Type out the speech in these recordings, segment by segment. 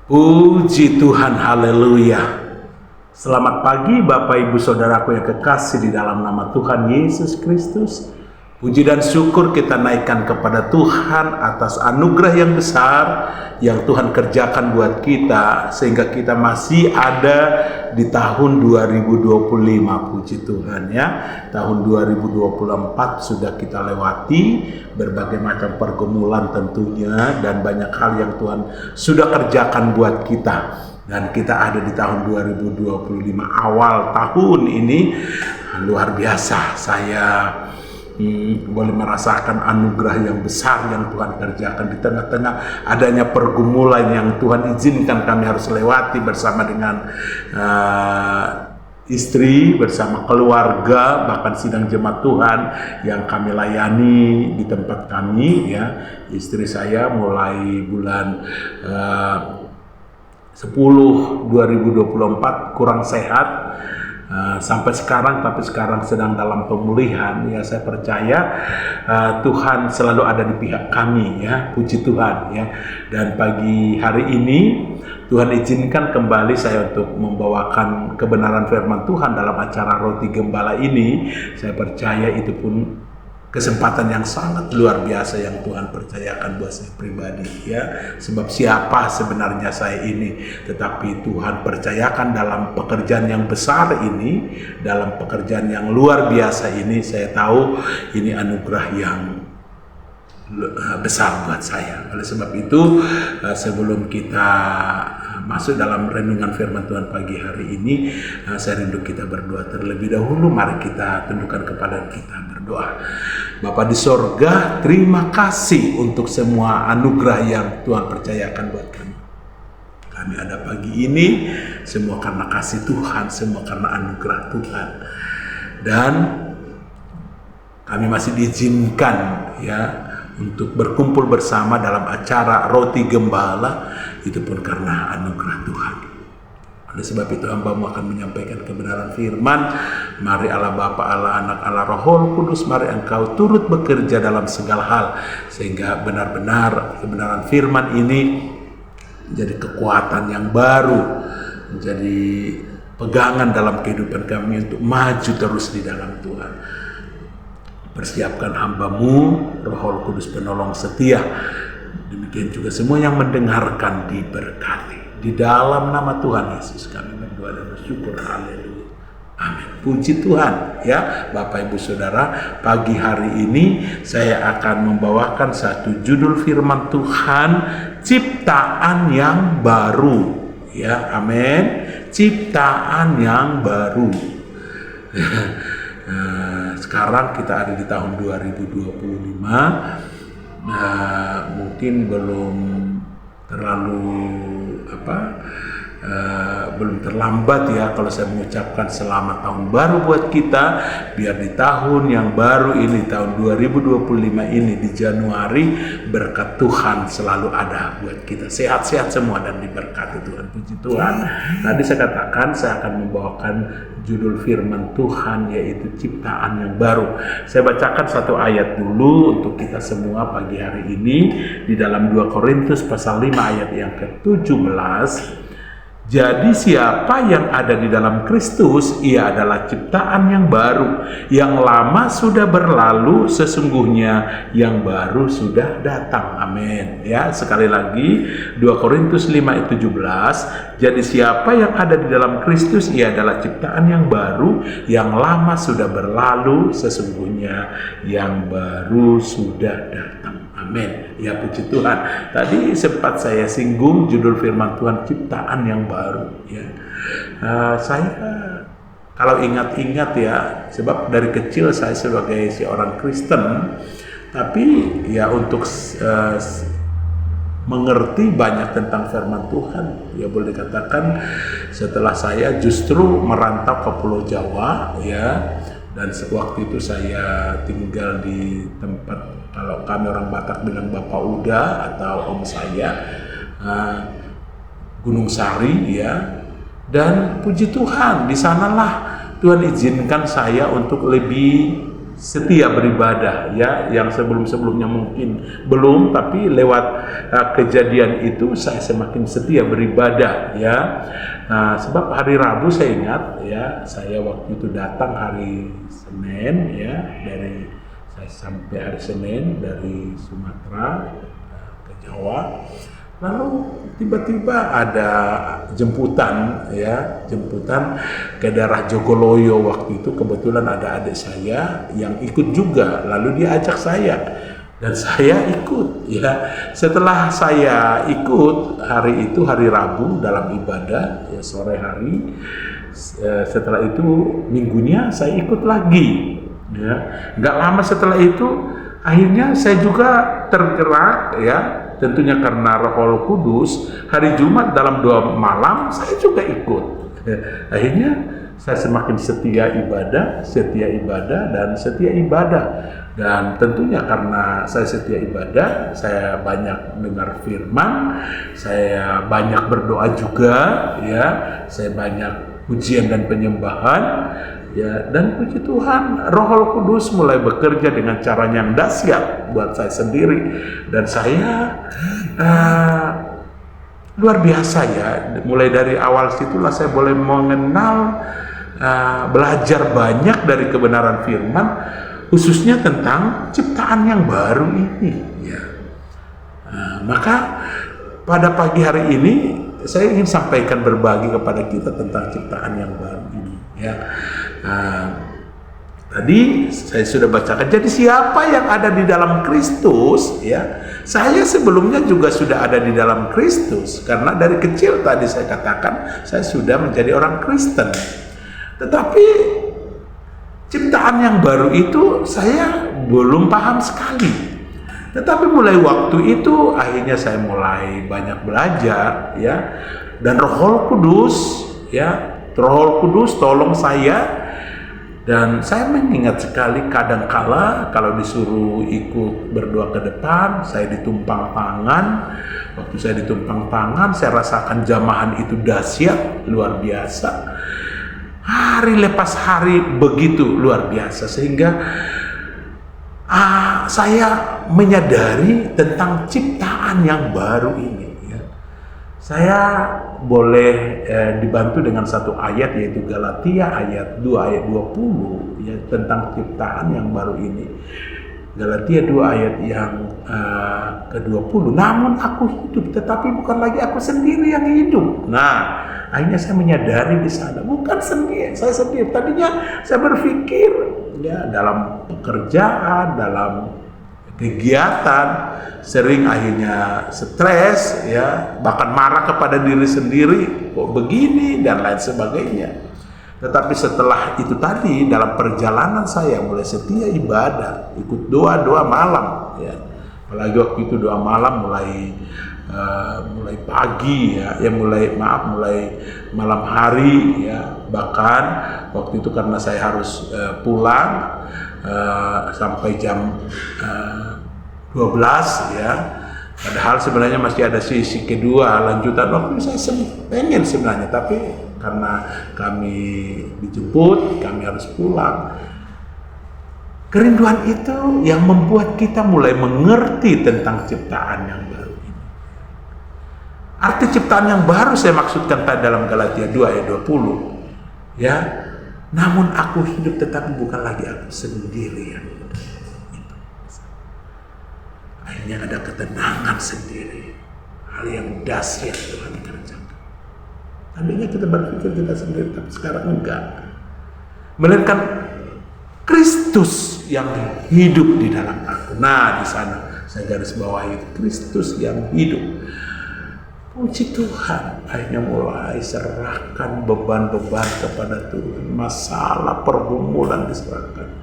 Puji Tuhan, haleluya. Selamat pagi Bapak Ibu Saudaraku yang kekasih di dalam nama Tuhan Yesus Kristus. Puji dan syukur kita naikkan kepada Tuhan atas anugerah yang besar yang Tuhan kerjakan buat kita, sehingga kita masih ada di tahun 2025. Puji Tuhan ya. Tahun 2024 sudah kita lewati, berbagai macam pergumulan tentunya, dan banyak hal yang Tuhan sudah kerjakan buat kita. Dan kita ada di tahun 2025, awal tahun ini luar biasa. Saya boleh merasakan anugerah yang besar yang Tuhan kerjakan di tengah-tengah adanya pergumulan yang Tuhan izinkan kami harus lewati bersama dengan istri, bersama keluarga, bahkan sidang jemaat Tuhan yang kami layani di tempat kami ya. Istri saya mulai bulan 10/2024 kurang sehat sampai sekarang, tapi sekarang sedang dalam pemulihan ya. Saya percaya Tuhan selalu ada di pihak kami ya, puji Tuhan ya. Dan pagi hari ini Tuhan izinkan kembali saya untuk membawakan kebenaran firman Tuhan dalam acara Roti Gembala ini. Saya percaya itu pun kesempatan yang sangat luar biasa yang Tuhan percayakan buat saya pribadi ya. Sebab siapa sebenarnya saya ini, tetapi Tuhan percayakan dalam pekerjaan yang besar ini, dalam pekerjaan yang luar biasa ini. Saya tahu ini anugerah yang besar buat saya. Oleh sebab itu, sebelum kita masuk dalam renungan firman Tuhan pagi hari ini, saya rindu kita berdoa terlebih dahulu. Mari kita tundukkan kepala kita berdoa. Bapa di sorga, terima kasih untuk semua anugerah yang Tuhan percayakan buat kami. Kami ada pagi ini semua karena kasih Tuhan, semua karena anugerah Tuhan. Dan kami masih diizinkan ya untuk berkumpul bersama dalam acara Roti Gembala, itu pun karena anugerah Tuhan. Oleh sebab itu hamba-Mu akan menyampaikan kebenaran firman. Mari Allah Bapa, Allah Anak, Allah Roh Kudus, mari Engkau turut bekerja dalam segala hal, sehingga benar-benar kebenaran firman ini menjadi kekuatan yang baru, menjadi pegangan dalam kehidupan kami untuk maju terus di dalam Tuhan. Persiapkan hamba-Mu, Roh Kudus penolong setia. Demikian juga semua yang mendengarkan diberkati. Di dalam nama Tuhan Yesus kami berdoa dan bersyukur. Haleluya. Amin. Puji Tuhan ya. Bapak Ibu Saudara, pagi hari ini saya akan membawakan satu judul firman Tuhan, ciptaan yang baru ya. Amin. Ciptaan yang baru. Sekarang kita ada di tahun 2025. Mungkin belum terlalu belum terlambat ya kalau saya mengucapkan selamat tahun baru buat kita. Biar di tahun yang baru ini, tahun 2025 ini, di Januari, berkat Tuhan selalu ada buat kita. Sehat-sehat semua dan diberkati Tuhan. Puji Tuhan. Tadi saya katakan saya akan membawakan judul firman Tuhan, yaitu ciptaan yang baru. Saya bacakan satu ayat dulu untuk kita semua pagi hari ini, di dalam 2 Korintus pasal 5 ayat yang ke-17. Jadi siapa yang ada di dalam Kristus, ia adalah ciptaan yang baru. Yang lama sudah berlalu, sesungguhnya yang baru sudah datang. Amin. Ya, sekali lagi 2 Korintus 5 ayat 17. Jadi siapa yang ada di dalam Kristus, ia adalah ciptaan yang baru. Yang lama sudah berlalu, sesungguhnya yang baru sudah datang. Amin. Ya, puji Tuhan. Tadi sempat saya singgung judul firman Tuhan, ciptaan yang baru ya. Saya kalau ingat-ingat ya, sebab dari kecil saya sebagai seorang Kristen, tapi ya untuk mengerti banyak tentang firman Tuhan ya, boleh dikatakan setelah saya justru merantau ke Pulau Jawa ya. Dan sewaktu itu saya tinggal di tempat, kalau kami orang Batak bilang Bapak Uda atau Om saya, Gunung Sari ya. Dan puji Tuhan, di sanalah Tuhan izinkan saya untuk lebih setia beribadah, ya, yang sebelum-sebelumnya mungkin belum, tapi lewat kejadian itu saya semakin setia beribadah, ya. Sebab hari Rabu saya ingat, ya, saya waktu itu datang hari Senin, ya, saya sampai hari Senin dari Sumatera ke Jawa. Lalu tiba-tiba ada jemputan ke daerah Jogoloyo. Waktu itu kebetulan ada adik saya yang ikut juga, lalu dia ajak saya dan saya ikut, ya. Setelah saya ikut hari itu, hari Rabu dalam ibadah, ya, sore hari, setelah itu minggunya saya ikut lagi, ya. Nggak lama setelah itu akhirnya saya juga tergerak, ya, tentunya karena Roh Kudus. Hari Jumat dalam doa malam saya juga ikut. Akhirnya saya semakin setia ibadah, dan tentunya karena saya setia ibadah, saya banyak dengar firman, saya banyak berdoa juga, ya, saya banyak pujian dan penyembahan. Ya, dan puji Tuhan, Roh Kudus mulai bekerja dengan caranya yang dahsyat buat saya sendiri, dan saya luar biasa, ya. Mulai dari awal situlah saya boleh mengenal, belajar banyak dari kebenaran firman, khususnya tentang ciptaan yang baru ini, ya. Maka pada pagi hari ini saya ingin sampaikan, berbagi kepada kita tentang ciptaan yang baru ini, ya. Tadi saya sudah bacakan, jadi siapa yang ada di dalam Kristus, ya, saya sebelumnya juga sudah ada di dalam Kristus, karena dari kecil tadi saya katakan saya sudah menjadi orang Kristen. Tetapi ciptaan yang baru itu saya belum paham sekali. Tetapi mulai waktu itu akhirnya saya mulai banyak belajar, ya, dan Roh Kudus tolong saya. Dan saya mengingat sekali kadangkala kalau disuruh ikut berdoa ke depan, saya ditumpang tangan. Waktu saya ditumpang tangan, saya rasakan jamahan itu dahsyat, luar biasa. Hari lepas hari begitu luar biasa, sehingga saya menyadari tentang ciptaan yang baru ini, ya. Saya boleh dibantu dengan satu ayat, yaitu Galatia ayat 2 ayat 20, ya, tentang ciptaan yang baru ini. Galatia 2 ayat yang ke-20. Namun aku hidup, tetapi bukan lagi aku sendiri yang hidup. Nah, akhirnya saya menyadari di sana, bukan saya sendiri. Tadinya saya berpikir, ya, dalam pekerjaan, dalam kegiatan, sering akhirnya stres, ya, bahkan marah kepada diri sendiri, kok begini dan lain sebagainya. Tetapi setelah itu tadi, dalam perjalanan saya mulai setia ibadah, ikut doa malam, ya. Apalagi waktu itu doa malam mulai pagi, ya, mulai malam hari, ya. Bahkan waktu itu karena saya harus pulang sampai jam 12, ya. Padahal sebenarnya masih ada sisi kedua, lanjutan waktu. Saya pengen sebenarnya, tapi karena kami dijemput, kami harus pulang. Kerinduan itu yang membuat kita mulai mengerti tentang ciptaan yang baru ini. Arti ciptaan yang baru saya maksudkan tadi dalam Galatia 2 ayat 20, ya. Namun aku hidup, tetapi bukan lagi aku sendiri yang hidup. Akhirnya ada ketenangan sendiri, hal yang dahsyat Tuhan kerjakan. Tadinya kita berpikir kita sendiri, tapi sekarang enggak. Melainkan Kristus yang hidup di dalam aku. Nah, di sana saya garis bawahi itu, Kristus yang hidup. Puji Tuhan, akhirnya mulai serahkan beban-beban kepada Tuhan. Masalah pergumulan diserahkan.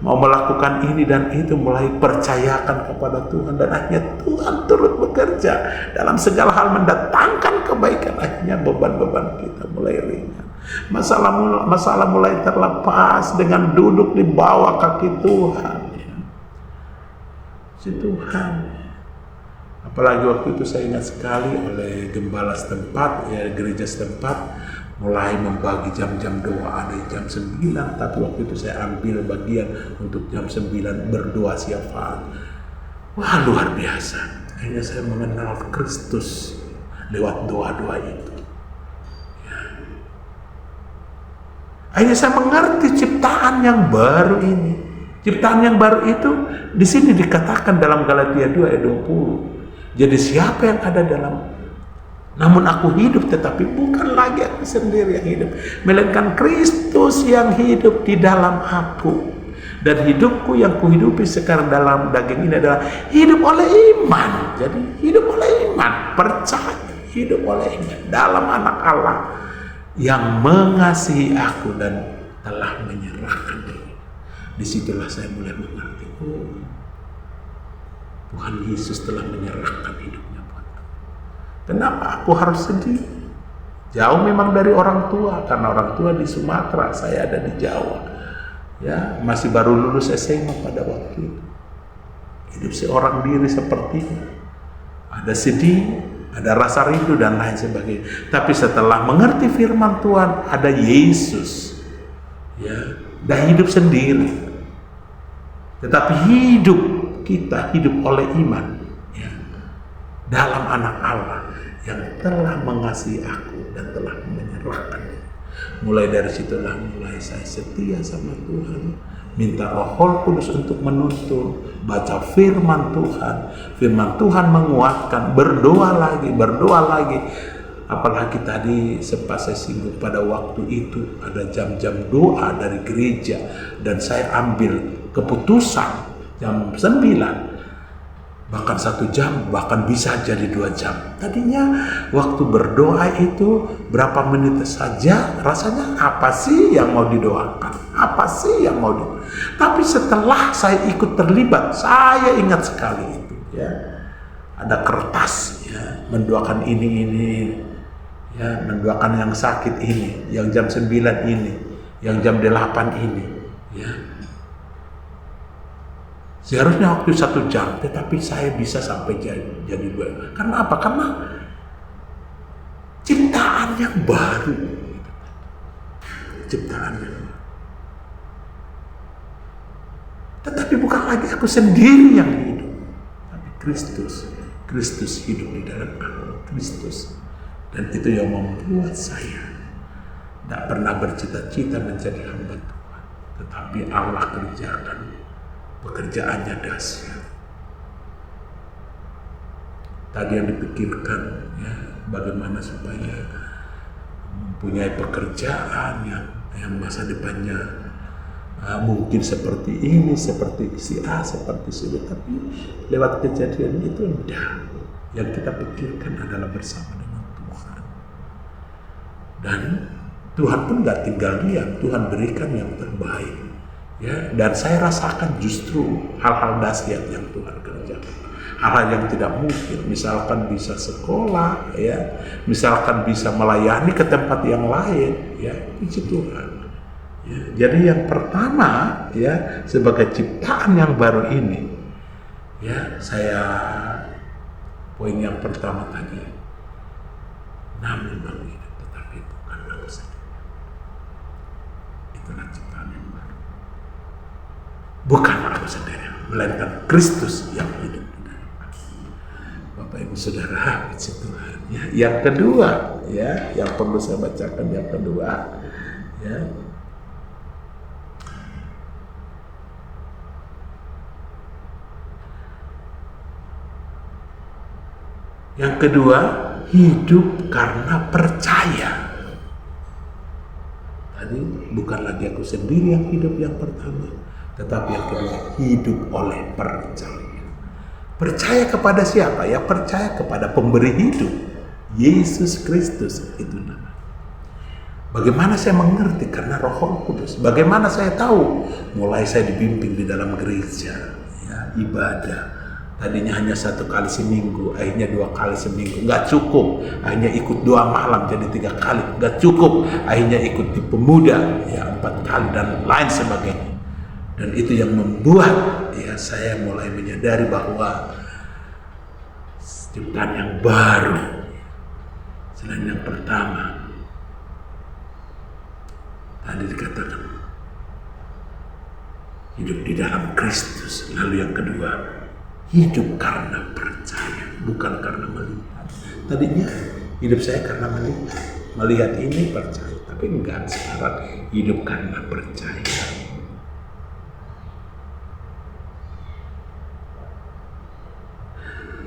Mau melakukan ini dan itu, mulai percayakan kepada Tuhan, dan akhirnya Tuhan turut bekerja dalam segala hal mendatangkan kebaikan. Akhirnya beban-beban kita mulai ringan, masalah mulai terlepas dengan duduk di bawah kaki Tuhan, ya. Si Tuhan. Apalagi waktu itu saya ingat sekali oleh gembala setempat, ya, gereja setempat mulai membagi jam-jam doa. Ada jam 9, tapi waktu itu saya ambil bagian untuk jam 9 berdoa syafaat. Wah, luar biasa. Akhirnya saya mengenal Kristus lewat doa-doa itu. Ya. Akhirnya saya mengerti ciptaan yang baru ini. Ciptaan yang baru itu di sini dikatakan dalam Galatia 2 ayat 20. Jadi siapa yang ada dalam, namun aku hidup, tetapi bukan lagi aku sendiri yang hidup, melainkan Kristus yang hidup di dalam aku. Dan hidupku yang kuhidupi sekarang dalam daging ini adalah hidup oleh iman. Jadi hidup oleh iman, percaya, hidup oleh iman dalam anak Allah yang mengasihi aku dan telah menyerahkan diri. Disitulah saya mulai mengerti, oh, Tuhan Yesus telah menyerahkan hidupnya buatku. Kenapa aku harus sedih? Jauh memang dari orang tua, karena orang tua di Sumatera, saya ada di Jawa. Ya, masih baru lulus SMA pada waktu itu. Hidup seorang diri seperti itu. Ada sedih, ada rasa rindu dan lain sebagainya. Tapi setelah mengerti firman Tuhan, ada Yesus. Ya, dan hidup sendiri. Tetapi hidup kita hidup oleh iman, ya, dalam anak Allah yang telah mengasihi aku dan telah menyerahkan. Mulai dari situlah mulai saya setia sama Tuhan, minta Roh Kudus untuk menuntun, baca firman Tuhan. Firman Tuhan menguatkan, berdoa lagi. Apalagi tadi sempat saya singgung, pada waktu itu ada jam-jam doa dari gereja, dan saya ambil keputusan jam 9, bahkan 1 jam, bahkan bisa jadi 2 jam. Tadinya waktu berdoa itu berapa menit saja, rasanya apa sih yang mau didoakan, apa sih yang mau didoakan. Tapi setelah saya ikut terlibat, saya ingat sekali itu, ya, ada kertas, ya, mendoakan ini, ya, mendoakan yang sakit ini, yang jam 9 ini, yang jam 8 ini, ya. Seharusnya waktu 1 jam, tetapi saya bisa sampai jadi 2. Karena apa? Karena ciptaan yang baru. Ciptaan yang baru. Tetapi bukan lagi aku sendiri yang hidup, tapi Kristus hidup di dalam aku. Kristus. Dan itu yang membuat saya tidak pernah bercita-cita menjadi hamba Tuhan. Tetapi Allah kerjakan. Pekerjaannya dahsyat. Tadi yang dipikirkan, ya, bagaimana supaya mempunyai pekerjaan yang masa depannya mungkin seperti ini, seperti si A, seperti si B. Tapi lewat kejadian itu enggak. Yang kita pikirkan adalah bersama dengan Tuhan. Dan Tuhan pun gak tinggal diam. Tuhan berikan yang terbaik. Ya, dan saya rasakan justru hal-hal dahsyat yang Tuhan kerjakan, hal-hal yang tidak mungkin, misalkan bisa sekolah, ya, misalkan bisa melayani ke tempat yang lain, ya, puji Tuhan. Ya, jadi yang pertama, ya, sebagai ciptaan yang baru ini, ya, saya poin yang pertama tadi, namun aku hidup, tetapi bukan aku sendiri. Itulah ciptaan yang baru. Bukan aku sendiri, melainkan Kristus yang hidup di dalam aku. Bapak Ibu Saudara, puji Tuhan. Ya, yang kedua, ya, yang perlu saya bacakan yang kedua, ya. Yang kedua, hidup karena percaya. Tadi bukan lagi aku sendiri yang hidup yang pertama, tetapi yang kedua, hidup oleh percaya. Percaya kepada siapa? Ya, percaya kepada pemberi hidup, Yesus Kristus, itu nama. Bagaimana saya mengerti? Karena Roh Kudus. Bagaimana saya tahu? Mulai saya dibimbing di dalam gereja, ya, ibadah. Tadinya hanya 1 kali seminggu, akhirnya 2 kali seminggu. Nggak cukup, akhirnya ikut 2 malam jadi 3 kali. Nggak cukup, akhirnya ikut di pemuda, ya, 4 kali dan lain sebagainya. Dan itu yang membuat, ya, saya mulai menyadari bahwa ciptaan yang baru, selain yang pertama, Tadi dikatakan hidup di dalam Kristus. Lalu yang kedua, hidup karena percaya, bukan karena melihat. Tadinya hidup saya karena melihat ini percaya, tapi enggak, sekarang hidup karena percaya.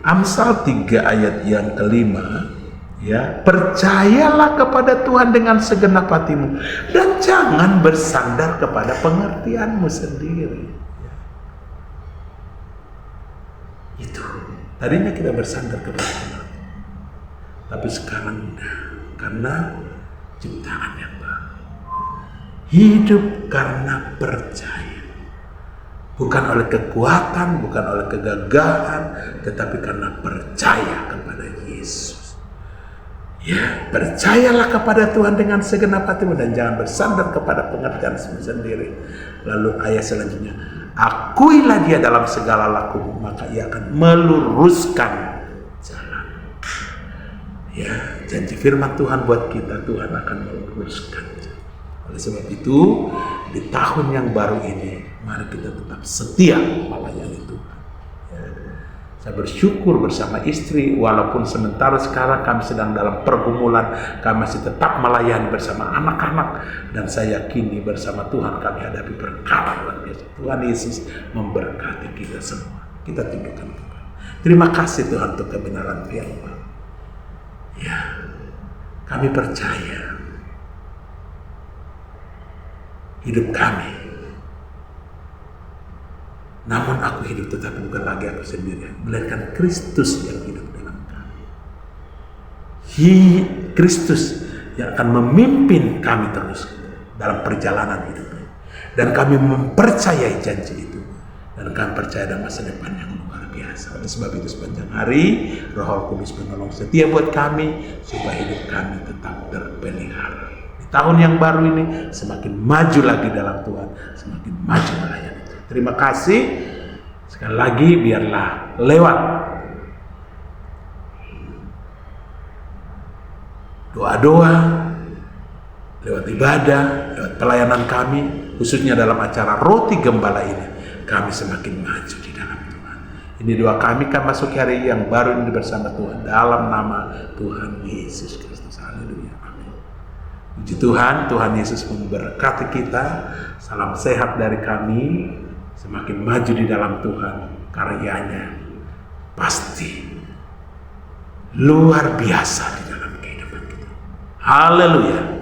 Amsal 3 ayat yang kelima, ya, percayalah kepada Tuhan dengan segenap hatimu dan jangan bersandar kepada pengertianmu sendiri. Itu tadinya kita bersandar kepada Tuhan, tapi sekarang enggak, karena ciptaan yang baru. Hidup karena percaya, bukan oleh kekuatan, bukan oleh kegagahan, tetapi karena percaya kepada Yesus. Ya, percayalah kepada Tuhan dengan segenap hatimu dan jangan bersandar kepada pengertianmu sendiri. Lalu ayat selanjutnya, akuilah Dia dalam segala lakumu, maka Ia akan meluruskan jalan. Ya, janji firman Tuhan buat kita, Tuhan akan meluruskan jalan. Oleh sebab itu, di tahun yang baru ini, mari kita tetap setia melayani Tuhan. Saya bersyukur bersama istri, walaupun sementara sekarang kami sedang dalam pergumulan, kami masih tetap melayani bersama anak-anak, dan saya yakini bersama Tuhan kami hadapi perkara luar biasa. Tuhan Yesus memberkati kita semua. Kita tundukkan kepala. Terima kasih Tuhan untuk kebenaran firman. Ya, kami percaya hidup kami. Namun aku hidup tetapi bukan lagi aku sendiri, melainkan Kristus yang hidup dalam kami. Kristus yang akan memimpin kami terus dalam perjalanan hidup ini. Dan kami mempercayai janji itu. Dan kami percaya ada masa depan yang luar biasa. Oleh sebab itu sepanjang hari Roh Kudus menolong setia buat kami supaya hidup kami tetap terpelihara. Di tahun yang baru ini semakin maju lagi dalam Tuhan, semakin maju melayani. Terima kasih. Sekali lagi biarlah lewat doa-doa, lewat ibadah, lewat pelayanan kami, khususnya dalam acara Roti Gembala ini, kami semakin maju di dalam Tuhan. Ini doa kami kan masuk hari yang baru ini bersama Tuhan, dalam nama Tuhan Yesus Kristus. Haleluya. Amin. Puji Tuhan, Tuhan Yesus memberkati kita. Salam sehat dari kami. Semakin maju di dalam Tuhan, karyanya pasti luar biasa di dalam kehidupan kita. Haleluya.